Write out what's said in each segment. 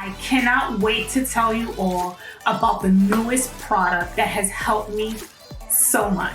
I cannot wait to tell you all about the newest product that has helped me so much.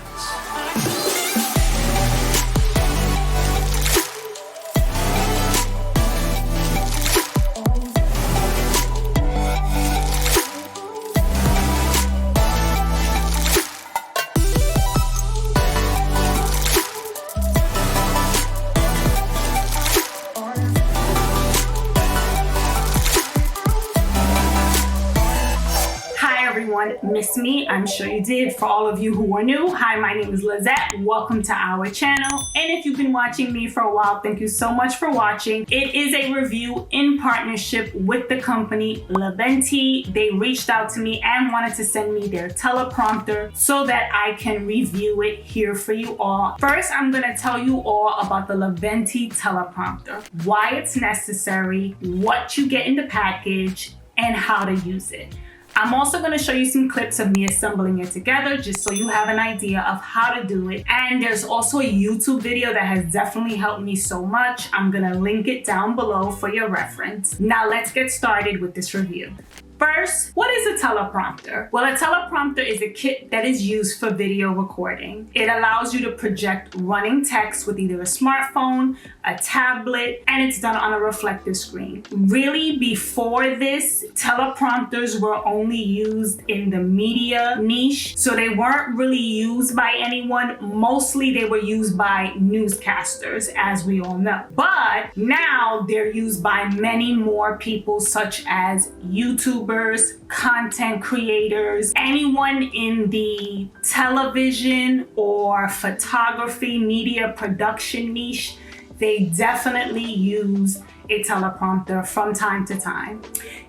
Miss me? I'm sure you did. For all of you who are new, hi, my name is Lizette. Welcome to our channel. And if you've been watching me for a while, thank you so much for watching. It is a review in partnership with the company Leeventi. They reached out to me and wanted to send me their teleprompter so that I can review it here for you all. First, I'm going to tell you all about the Leeventi Teleprompter, why it's necessary, what you get in the package, and how to use it. I'm also going to show you some clips of me assembling it together just so you have an idea of how to do it. And there's also a YouTube video that has definitely helped me so much. I'm going to link it down below for your reference. Now let's get started with this review. First, what is a teleprompter? Well, a teleprompter is a kit that is used for video recording. It allows you to project running text with either a smartphone, a tablet, and it's done on a reflective screen. Really, before this, teleprompters were only used in the media niche, so they weren't really used by anyone. Mostly they were used by newscasters, as we all know. But now they're used by many more people, such as YouTubers, content creators, anyone in the television or photography, media production niche. They definitely use a teleprompter from time to time.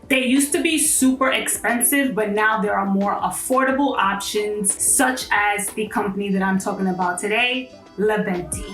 They used to be super expensive, but now there are more affordable options, such as the company that I'm talking about today, Leeventi.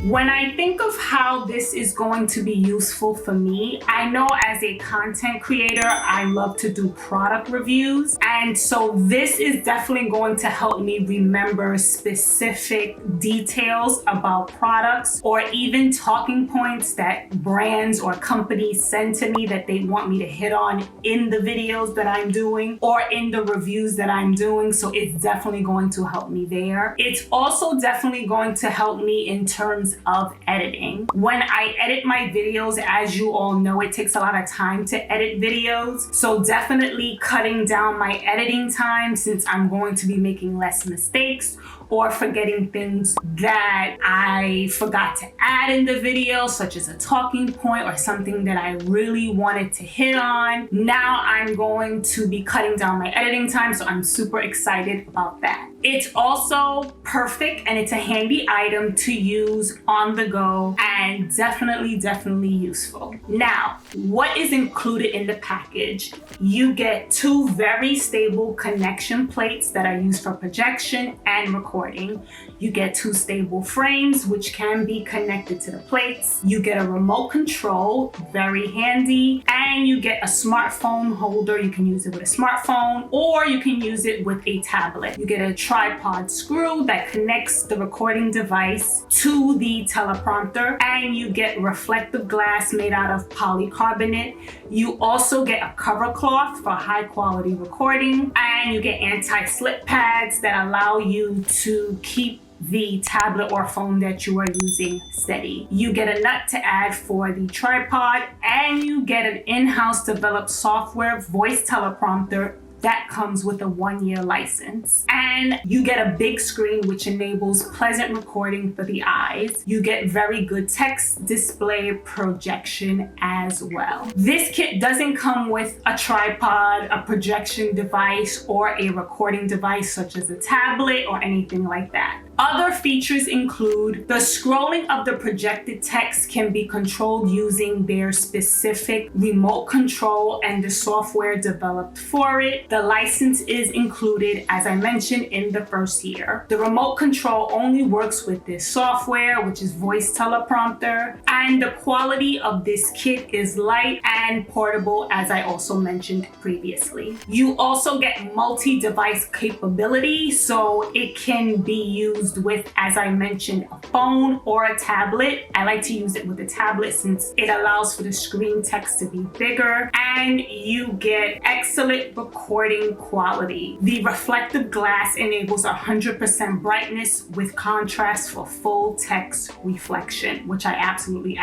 When I think of how this is going to be useful for me, I know as a content creator, I love to do product reviews. And so this is definitely going to help me remember specific details about products or even talking points that brands or companies send to me that they want me to hit on in the videos that I'm doing or in the reviews that I'm doing. So it's definitely going to help me there. It's also definitely going to help me in terms of editing. When I edit my videos, as you all know, it takes a lot of time to edit videos. So definitely cutting down my editing time, since I'm going to be making less mistakes or forgetting things that I forgot to add in the video, such as a talking point or something that I really wanted to hit on. Now I'm going to be cutting down my editing time, so I'm super excited about that. It's also perfect and it's a handy item to use on the go and definitely useful. Now, what is included in the package? You get 2 very stable connection plates that are used for projection and recording. You get 2 stable frames, which can be connected to the plates. You get a remote control, very handy, and you get a smartphone holder. You can use it with a smartphone or you can use it with a tablet. You get a tripod screw that connects the recording device to the teleprompter, and you get reflective glass made out of polycarbonate. You also get a cover cloth for high quality recording, and you get anti-slip pads that allow you to keep the tablet or phone that you are using steady. You get a nut to add for the tripod, and you get an in-house developed software voice teleprompter that comes with a 1-year license. And you get a big screen which enables pleasant recording for the eyes. You get very good text display projection as well. This kit doesn't come with a tripod, a projection device, or a recording device such as a tablet or anything like that. Other features include the scrolling of the projected text can be controlled using their specific remote control and the software developed for it. The license is included, as I mentioned, in the first year. The remote control only works with this software, which is voice teleprompter, and the quality of this kit is light and portable, as I also mentioned previously. You also get multi-device capability, so it can be used used with, as I mentioned, a phone or a tablet. I like to use it with a tablet since it allows for the screen text to be bigger and you get excellent recording quality. The reflective glass enables 100% brightness with contrast for full text reflection, which I absolutely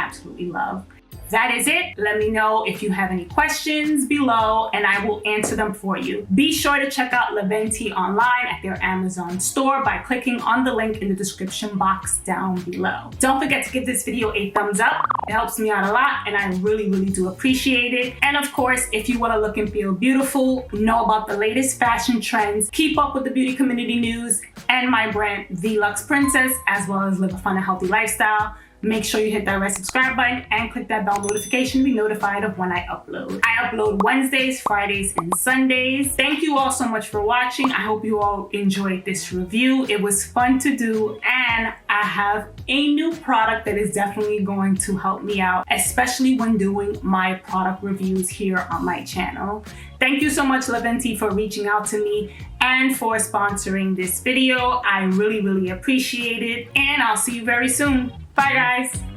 love. That is it. Let me know if you have any questions below and I will answer them for you. Be sure to check out Leeventi online at their Amazon store by clicking on the link in the description box down below. Don't forget to give this video a thumbs up. It helps me out a lot and I really do appreciate it. And of course, if you want to look and feel beautiful, know about the latest fashion trends, keep up with the beauty community news and my brand, The Luxe Princess, as well as live a fun and healthy lifestyle, make sure you hit that red subscribe button and click that bell notification to be notified of when I upload. I upload Wednesdays, Fridays, and Sundays. Thank you all so much for watching. I hope you all enjoyed this review. It was fun to do, and I have a new product that is definitely going to help me out, especially when doing my product reviews here on my channel. Thank you so much, Leeventi, for reaching out to me and for sponsoring this video. I really appreciate it, and I'll see you very soon. Bye, guys.